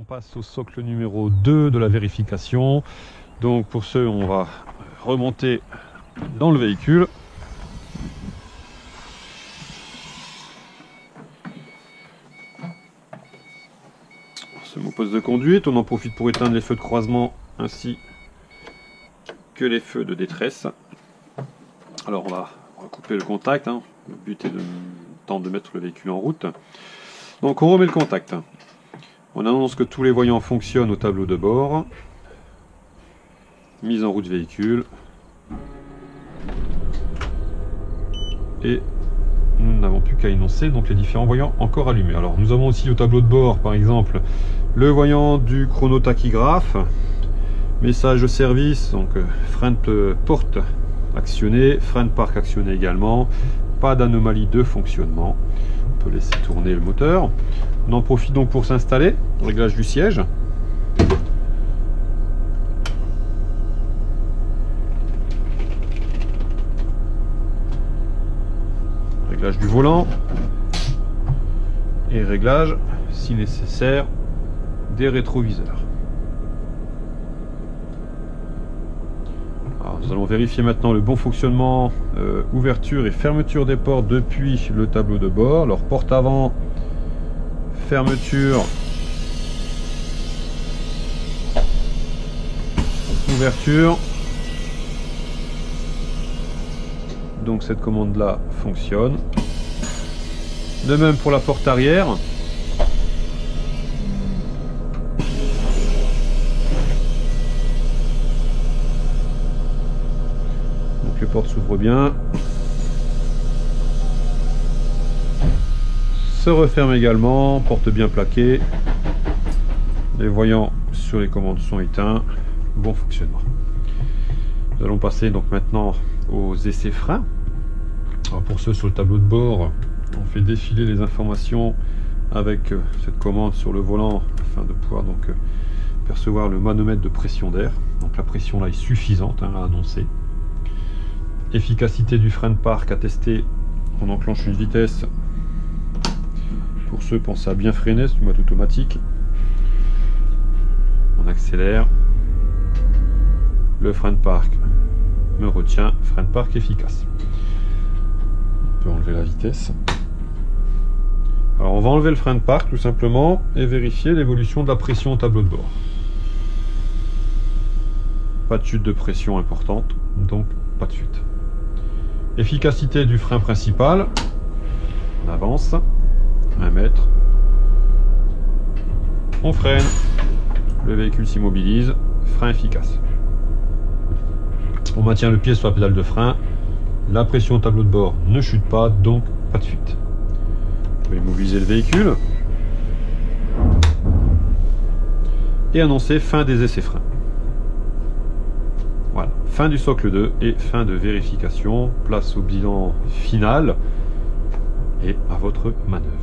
passe au socle numéro 2 de la vérification. Donc pour ce, on va remonter dans le véhicule. C'est mon poste de conduite. On en profite pour éteindre les feux de croisement ainsi que les feux de détresse. Alors on va couper le contact. Le but est de temps de mettre le véhicule en route. Donc on remet le contact. On annonce que tous les voyants fonctionnent au tableau de bord. Mise en route véhicule. Et nous n'avons plus qu'à énoncer donc les différents voyants encore allumés. Alors nous avons aussi au tableau de bord par exemple le voyant du chronotachygraphe, message de service, donc frein de porte actionné, frein de parc actionné également, pas d'anomalie de fonctionnement. On peut laisser tourner le moteur. On en profite donc pour s'installer, réglage du siège. Réglage du volant et réglage, si nécessaire, des rétroviseurs. Alors, nous allons vérifier maintenant le bon fonctionnement, ouverture et fermeture des portes depuis le tableau de bord. Alors porte avant, fermeture, ouverture. Donc cette commande là fonctionne. De même pour la porte arrière. Donc les portes s'ouvrent bien. Se referment également, porte bien plaquée. Les voyants sur les commandes sont éteints. Bon fonctionnement. Nous allons passer donc maintenant aux essais freins. Alors pour ceux sur le tableau de bord, on fait défiler les informations avec cette commande sur le volant afin de pouvoir donc percevoir le manomètre de pression d'air. Donc la pression là est suffisante à annoncer. Efficacité du frein de parc à tester. On enclenche une vitesse. Pour ceux, pensez à bien freiner, c'est du mode automatique. On accélère. Le frein de parc me retient, frein de parc efficace. On peut enlever la vitesse. Alors on va enlever le frein de parc tout simplement et vérifier l'évolution de la pression au tableau de bord. Pas de chute de pression importante, donc pas de fuite. Efficacité du frein principal. On avance. 1 mètre. On freine. Le véhicule s'immobilise. Frein efficace. On maintient le pied sur la pédale de frein. La pression au tableau de bord ne chute pas, donc pas de fuite. On peut immobiliser le véhicule. Et annoncer fin des essais freins. Voilà, fin du socle 2 et fin de vérification. Place au bilan final et à votre manœuvre.